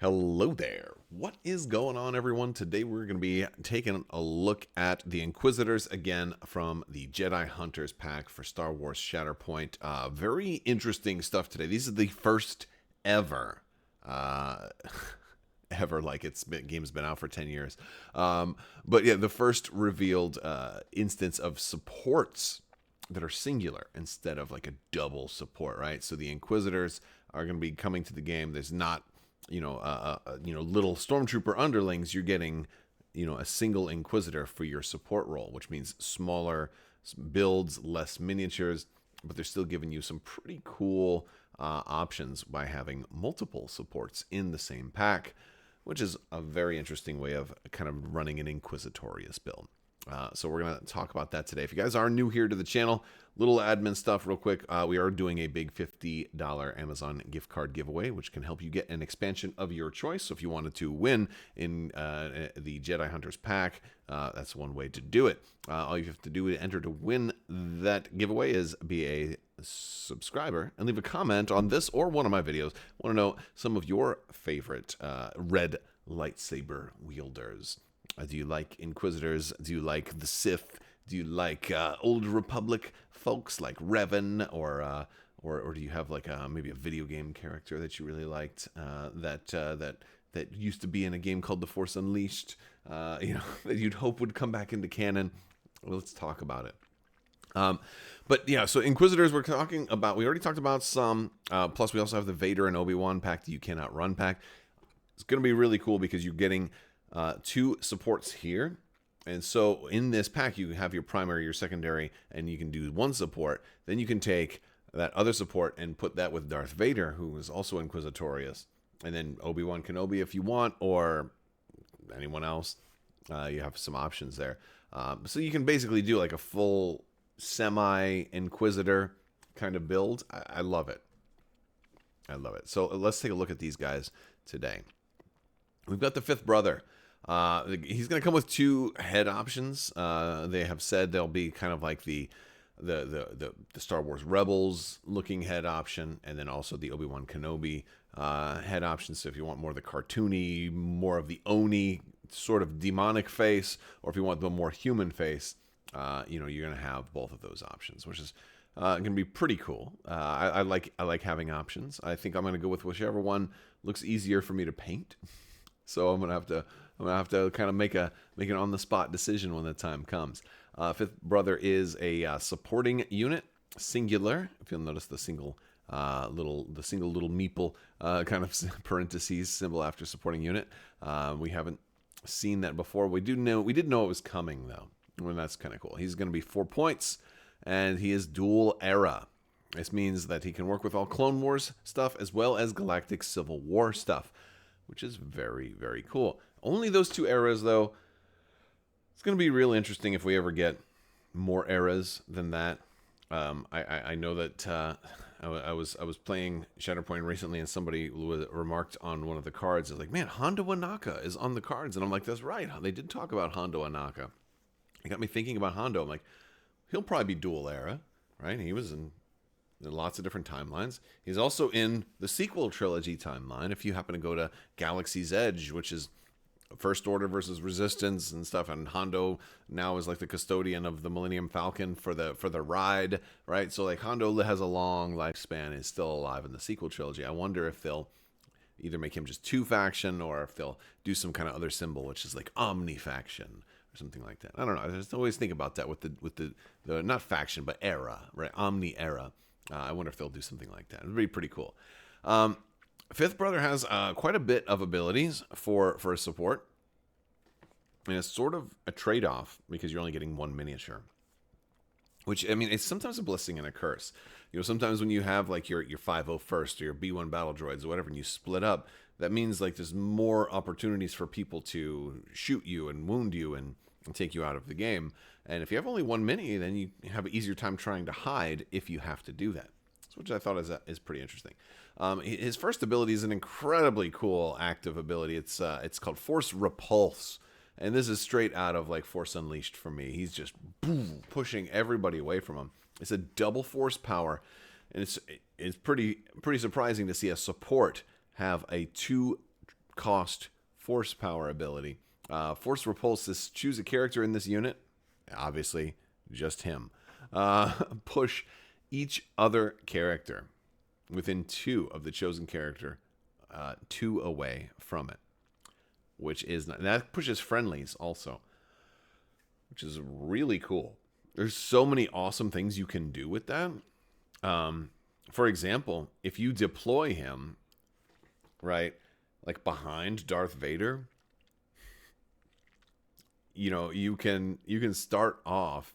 Hello there. What is going on, everyone? Today we're going to be taking a look at the Inquisitors again from the Jedi Hunters pack for Star Wars Shatterpoint. Very interesting stuff today. These are the first ever, ever, like game's been out for 10 years. But yeah, the first revealed instance of supports that are singular instead of like a double support, right? So the Inquisitors are going to be coming to the game. There's not little stormtrooper underlings. You're getting, a single Inquisitor for your support role, which means smaller builds, less miniatures, but they're still giving you some pretty cool options by having multiple supports in the same pack, which is a very interesting way of kind of running an Inquisitorious build. So we're going to talk about that today. If you guys are new here to the channel, little admin stuff real quick. We are doing a big $50 Amazon gift card giveaway, which can help you get an expansion of your choice. So if you wanted to win in the Jedi Hunters pack, that's one way to do it. All you have to do to enter to win that giveaway is be a subscriber and leave a comment on this or one of my videos. I want to know some of your favorite red lightsaber wielders. Do you like Inquisitors? Do you like the Sith? Do you like Old Republic folks like Revan, or do you have like maybe a video game character that you really liked that used to be in a game called The Force Unleashed? That you'd hope would come back into canon. Well, let's talk about it. But yeah, so Inquisitors we're talking about. We already talked about some. Plus, we also have the Vader and Obi-Wan pack, the You Cannot Run pack. It's going to be really cool because you're getting two supports here. And so in this pack, you have your primary, your secondary, and you can do one support. Then you can take that other support and put that with Darth Vader, who is also Inquisitorious. And then Obi-Wan Kenobi if you want, or anyone else. You have some options there. So you can basically do like a full semi-Inquisitor kind of build. I love it. I love it. So let's take a look at these guys today. We've got the fifth brother. He's going to come with two head options. They have said they'll be kind of like the Star Wars Rebels looking head option, and then also the Obi-Wan Kenobi head option. So if you want more of the cartoony, more of the Oni sort of demonic face, or if you want the more human face, you're going to have both of those options, which is going to be pretty cool. I like having options. I think I'm going to go with whichever one looks easier for me to paint. So I'm gonna have to kind of make an on the spot decision when the time comes. Fifth brother is a supporting unit, singular. If you'll notice the single little meeple kind of parentheses symbol after supporting unit. We haven't seen that before. We did know it was coming though. Well, that's kind of cool. He's going to be 4 points, and he is dual era. This means that he can work with all Clone Wars stuff as well as Galactic Civil War stuff, which is very, very cool. Only those two eras, though. It's going to be real interesting if we ever get more eras than that. I know that I was playing Shatterpoint recently, and somebody remarked on one of the cards, "It's like, man, Hondo Anaka is on the cards," and I'm like, "That's right. They did talk about Hondo Anaka." It got me thinking about Hondo. I'm like, he'll probably be dual era, right? He was in lots of different timelines. He's also in the sequel trilogy timeline. If you happen to go to Galaxy's Edge, which is First Order versus Resistance and stuff, and Hondo now is like the custodian of the Millennium Falcon for the ride, right? So like Hondo has a long lifespan, is still alive in the sequel trilogy. I wonder if they'll either make him just two faction, or if they'll do some kind of other symbol, which is like Omni faction or something like that. I don't know. I just always think about that with the not faction but era, right? Omni era. I wonder if they'll do something like that. It'd be pretty cool. Fifth brother has quite a bit of abilities for support. And it's sort of a trade-off because you're only getting one miniature. Which, I mean, it's sometimes a blessing and a curse. Sometimes when you have like your 501st or your B1 battle droids or whatever, and you split up, that means like there's more opportunities for people to shoot you and wound you and take you out of the game. And if you have only one mini, then you have an easier time trying to hide if you have to do that, which I thought is pretty interesting. His first ability is an incredibly cool active ability. It's called Force Repulse, and this is straight out of like Force Unleashed for me. He's just boom, pushing everybody away from him. It's a double force power, and it's pretty surprising to see a support have a 2 cost force power ability. Force repulse is choose a character in this unit, obviously just him. Push each other character within 2 of the chosen character, 2 away from it, which is that pushes friendlies also, which is really cool. There's so many awesome things you can do with that. For example, if you deploy him, right, like behind Darth Vader, you can start off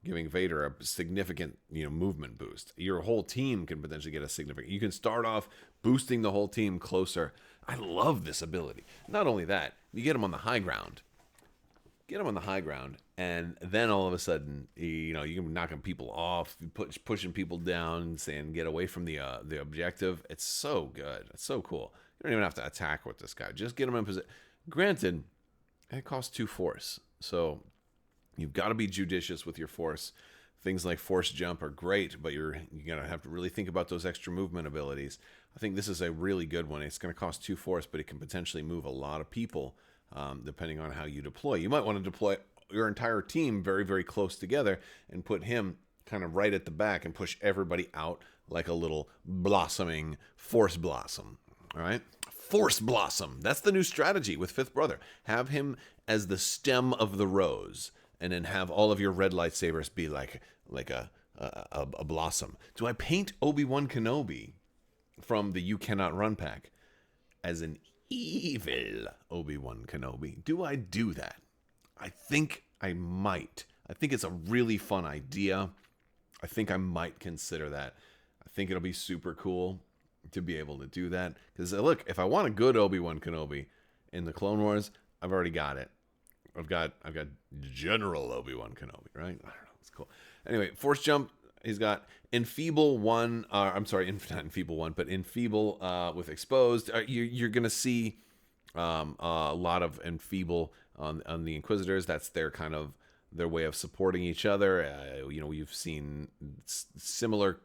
giving Vader a significant, movement boost. Your whole team can potentially get a significant. You can start off boosting the whole team closer. I love this ability. Not only that, you get him on the high ground. And then all of a sudden, you can knocking people off, pushing people down, saying get away from the objective. It's so good. It's so cool. You don't even have to attack with this guy. Just get him in position. Granted, it costs 2 force, so you've got to be judicious with your force. Things like force jump are great, but you're going to have to really think about those extra movement abilities. I think this is a really good one. It's going to cost 2 force, but it can potentially move a lot of people, depending on how you deploy. You might want to deploy your entire team very, very close together and put him kind of right at the back and push everybody out like a little blossoming force blossom. All right? Force blossom. That's the new strategy with Fifth Brother. Have him as the stem of the rose, and then have all of your red lightsabers be like a blossom. Do I paint Obi-Wan Kenobi from the You Cannot Run pack as an evil Obi-Wan Kenobi? Do I do that? I think I might. I think it's a really fun idea. I think I might consider that. I think it'll be super cool to be able to do that. Because look, if I want a good Obi-Wan Kenobi in the Clone Wars, I've already got it. I've got General Obi-Wan Kenobi, right? I don't know. It's cool. Anyway, Force Jump. He's got Enfeeble 1. Not Enfeeble 1, but Enfeeble with Exposed. You're going to see a lot of Enfeeble on the Inquisitors. That's their kind of their way of supporting each other. You've seen similarly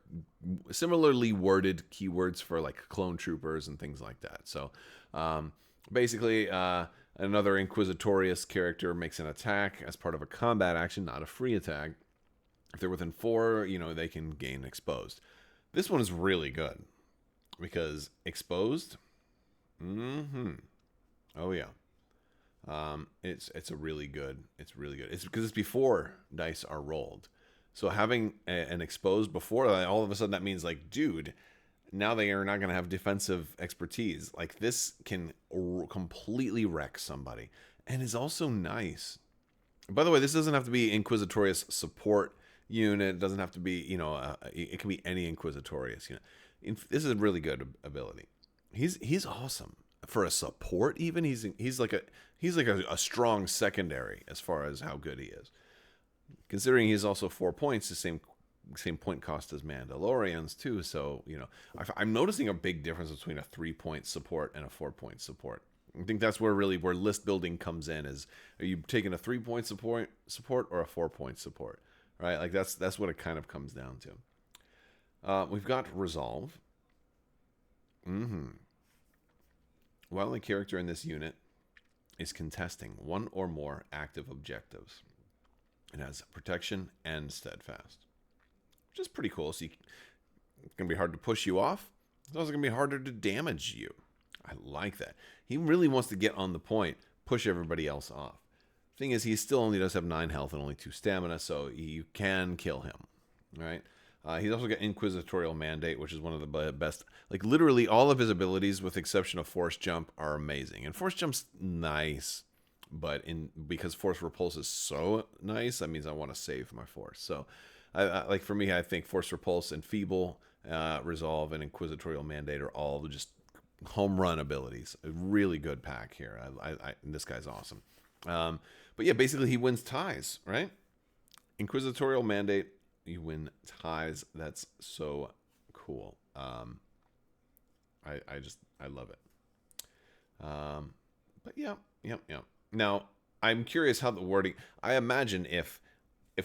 worded keywords for like clone troopers and things like that. So basically, another Inquisitorious character makes an attack as part of a combat action, not a free attack. If they're within 4, they can gain Exposed. This one is really good because Exposed. Oh yeah. It's a really good. It's really good. It's because it's before dice are rolled. So having an Exposed before that, all of a sudden that means like, dude, now they are not going to have defensive expertise. Like this can completely wreck somebody, and is also nice. By the way, this doesn't have to be Inquisitorious support unit. It doesn't have to be, it can be any Inquisitorious unit. This is a really good ability. He's awesome for a support. Even he's like a strong secondary as far as how good he is. Considering he's also 4 points, the same point cost as Mandalorians too. So I'm noticing a big difference between a 3-point support and a 4-point support. I think that's where list building comes in. Is are you taking a 3-point support or a 4-point support? Right, like that's what it kind of comes down to. We've got Resolve. While a character in this unit is contesting 1 or more active objectives, it has Protection and Steadfast, which is pretty cool. So it's going to be hard to push you off. It's also going to be harder to damage you. I like that. He really wants to get on the point, push everybody else off. Thing is, he still only does have 9 health and only 2 stamina, so you can kill him, right? He's also got Inquisitorial Mandate, which is one of the best. Like, literally all of his abilities, with the exception of Force Jump, are amazing. And Force Jump's nice, but because Force Repulse is so nice, that means I want to save my Force. So, like for me, I think Force Repulse and Feeble, Resolve, and Inquisitorial Mandate are all just home run abilities. A really good pack here. This guy's awesome. But yeah, basically he wins ties, right? Inquisitorial Mandate, you win ties. That's so cool. I love it. But yeah. Now, I'm curious how the wording, I imagine if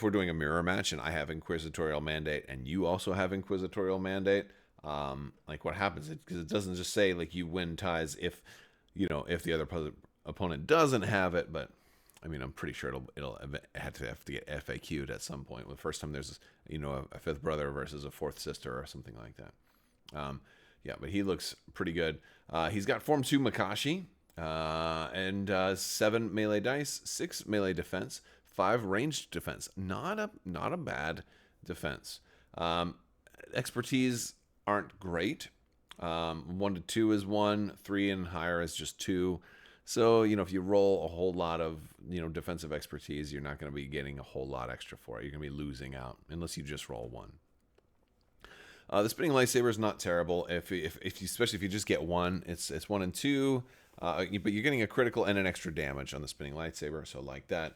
we're doing a mirror match and I have Inquisitorial Mandate and you also have Inquisitorial Mandate, like what happens, because it doesn't just say like you win ties if if the other opponent doesn't have it. But I mean, I'm pretty sure it'll have to get FAQ'd at some point. The first time there's a fifth brother versus a fourth sister or something like that. Yeah, but he looks pretty good. He's got Form 2 Makashi, and 7 melee dice, 6 melee defense, 5 ranged defense. Not a bad defense. Expertise aren't great. 1 to 2 is 1, 3 and higher is just 2. So, if you roll a whole lot of, defensive expertise, you're not going to be getting a whole lot extra for it. You're going to be losing out unless you just roll 1. The spinning lightsaber is not terrible. Especially if you just get 1, it's 1 and 2. But you're getting a critical and an extra damage on the spinning lightsaber, so like that.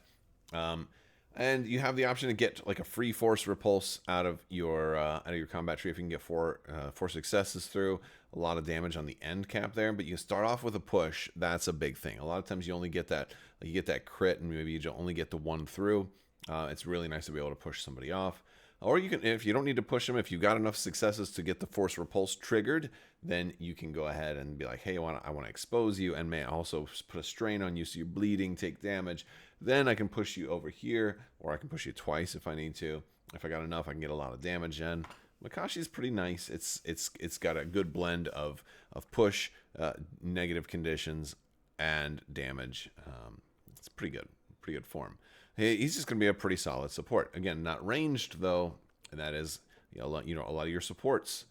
And you have the option to get like a free force repulse out of your combat tree if you can get 4 successes through. A lot of damage on the end cap there, but you can start off with a push. That's a big thing. A lot of times you only get that, you get that crit, and maybe you only get the 1 through. It's really nice to be able to push somebody off. Or you can, if you don't need to push them, if you've got enough successes to get the force repulse triggered, then you can go ahead and be like, hey, I want to expose you, and may also put a strain on you so you're bleeding, take damage. Then I can push you over here, or I can push you twice if I need to. If I got enough, I can get a lot of damage in. Makashi's pretty nice. It's got a good blend of push, negative conditions, and damage. It's pretty good form. He's just going to be a pretty solid support. Again, not ranged though, and that is a lot of your supports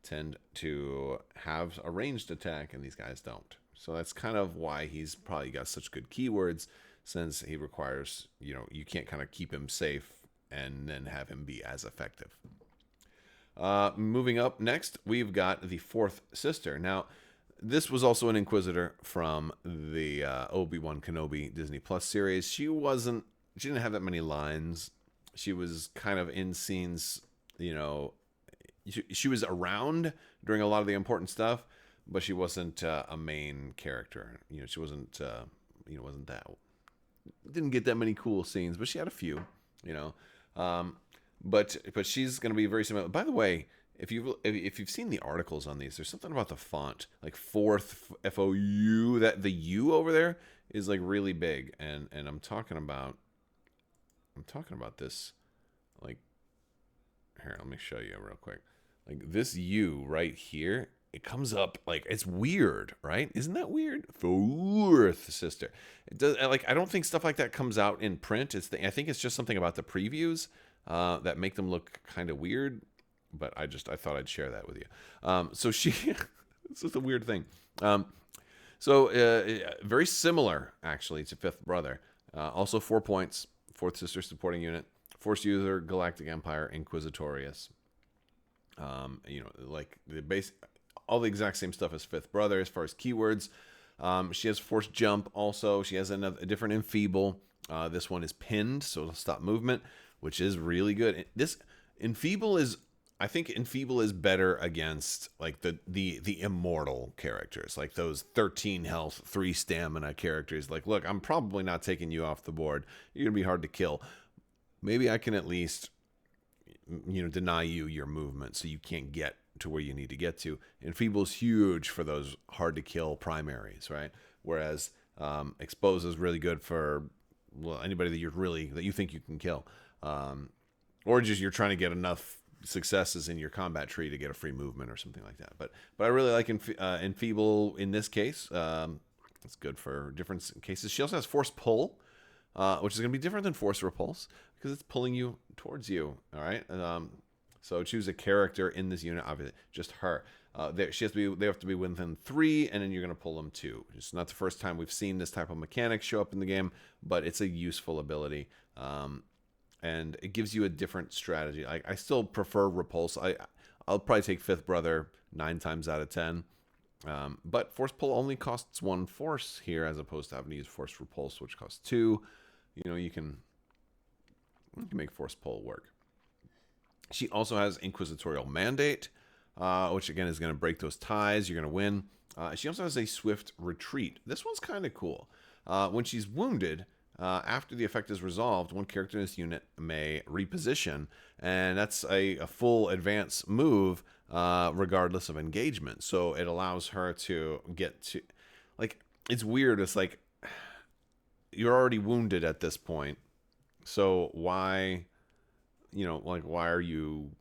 tend to have a ranged attack, and these guys don't. So that's kind of why he's probably got such good keywords, since he requires you can't kind of keep him safe and then have him be as effective. Moving up next, we've got the fourth sister. Now, this was also an Inquisitor from the Obi-Wan Kenobi Disney Plus series. She didn't have that many lines. She was kind of in scenes, she was around during a lot of the important stuff, but she wasn't a main character. She wasn't, wasn't that, didn't get that many cool scenes, but she had a few, but she's going to be very similar. By the way, if you've seen the articles on these, there's something about the font, like fourth FOU, that the U over there is like really big, and I'm talking about this, like, here, let me show you real quick. Like this U right here, it comes up like, it's weird, right? Isn't that weird? Fourth sister. It does, like, I don't think stuff like that comes out in print. I think it's just something about the previews that make them look kind of weird. But I thought I'd share that with you. So she, it's just a weird thing. Very similar actually to Fifth Brother. Also 4 points. Fourth sister supporting unit. Force user, Galactic Empire, Inquisitorius. Like the base, all the exact same stuff as Fifth Brother as far as keywords. She has Force Jump also. She has a different Enfeeble. This one is pinned, so it'll stop movement, which is really good. This Enfeeble is, I think Enfeeble is better against like the immortal characters, like those 13 health, 3 stamina characters. Like, look, I'm probably not taking you off the board. You're gonna be hard to kill. Maybe I can at least, deny you your movement so you can't get to where you need to get to. Enfeeble's huge for those hard to kill primaries, right? Whereas Expose is really good for anybody that you think you can kill, or just you're trying to get enough successes in your combat tree to get a free movement or something like that. But I really like Enfeeble in this case. It's good for different cases. She also has Force Pull, which is going to be different than Force Repulse because it's pulling you towards you. All right. So choose a character in this unit. Obviously, just her. They have to be within 3, and then you're going to pull them 2. It's not the first time we've seen this type of mechanic show up in the game, but it's a useful ability. And it gives you a different strategy. I still prefer Repulse. I'll probably take Fifth Brother 9 times out of 10. But Force Pull only costs 1 force here, as opposed to having to use Force Repulse, which costs 2. You can make Force Pull work. She also has Inquisitorial Mandate, which again is going to break those ties. You're going to win. She also has a Swift Retreat. This one's kind of cool. When she's wounded, after the effect is resolved, one character in this unit may reposition, and that's a full advance move regardless of engagement. So it allows her to get to, like, it's weird. It's like you're already wounded at this point, so why, like why are you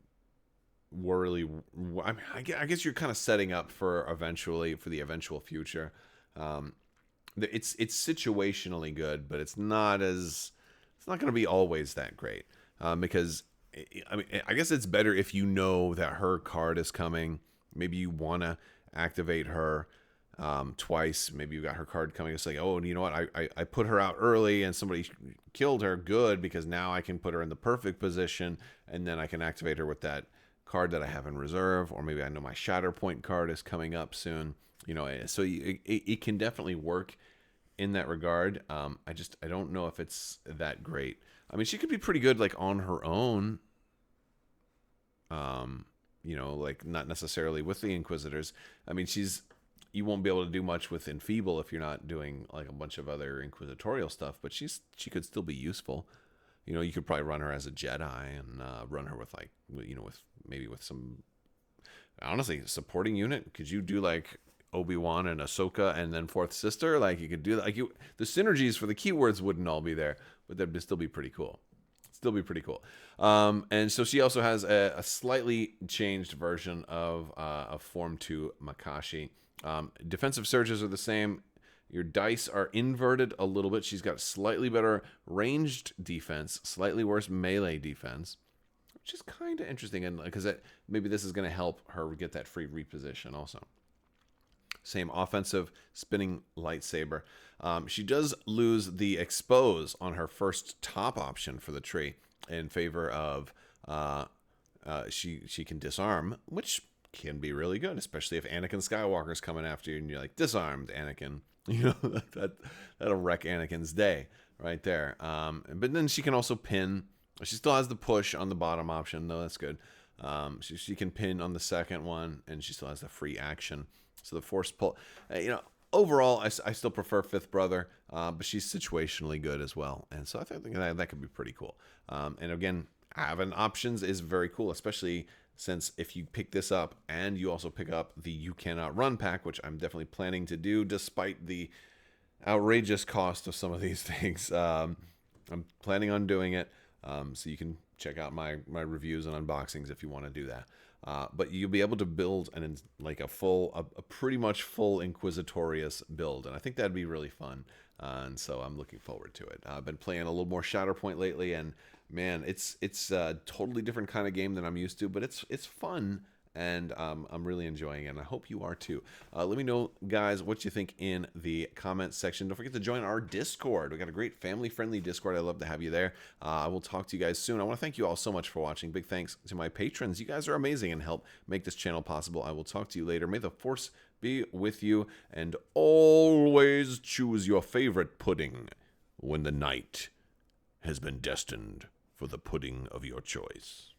worry? I mean, I guess you're kind of setting up for the eventual future. Um, it's situationally good, but it's not going to be always that great, because I mean, I guess it's better if you know that her card is coming. Maybe you want to activate her twice. Maybe you got her card coming. It's like, oh, you know what? I put her out early and somebody killed her. Good, because now I can put her in the perfect position, and then I can activate her with that card that I have in reserve. Or maybe I know my Shatterpoint card is coming up soon. So it can definitely work in that regard. I don't know if it's that great. I mean, she could be pretty good like on her own. Like not necessarily with the Inquisitors. I mean, you won't be able to do much with Enfeeble if you're not doing like a bunch of other inquisitorial stuff, but she could still be useful. You could probably run her as a Jedi and run her with like with some, honestly, supporting unit. Could you do like Obi-Wan and Ahsoka and then Fourth Sister? Like you could do that. Like the synergies for the keywords wouldn't all be there, but that'd still be pretty cool. And so she also has a slightly changed version of Form 2 Makashi. Defensive surges are the same. Your dice are inverted a little bit. She's got slightly better ranged defense, slightly worse melee defense, which is kind of interesting. And because maybe this is going to help her get that free reposition also. Same offensive spinning lightsaber. She does lose the expose on her first top option for the tree in favor of she can disarm, which can be really good, especially if Anakin Skywalker's coming after you and you're like, disarmed, Anakin. That'll wreck Anakin's day right there. But then she can also pin. She still has the push on the bottom option, though. That's good. She can pin on the second one, and she still has the free action. So the force pull, overall, I still prefer Fifth Brother, but she's situationally good as well. And so I think that could be pretty cool. And again, having options is very cool, especially since if you pick this up and you also pick up the You Cannot Run pack, which I'm definitely planning to do despite the outrageous cost of some of these things. I'm planning on doing it, so you can check out my reviews and unboxings if you want to do that. But you'll be able to build a pretty much full Inquisitorious build, and I think that'd be really fun. And so I'm looking forward to it. I've been playing a little more Shatterpoint lately, and man, it's a totally different kind of game than I'm used to, but it's fun, and I'm really enjoying it, and I hope you are too. Let me know, guys, what you think in the comments section. Don't forget to join our Discord. We got a great family-friendly Discord. I'd love to have you there. I will talk to you guys soon. I want to thank you all so much for watching. Big thanks to my patrons. You guys are amazing and help make this channel possible. I will talk to you later. May the Force be with you, and always choose your favorite pudding when the night has been destined for the pudding of your choice.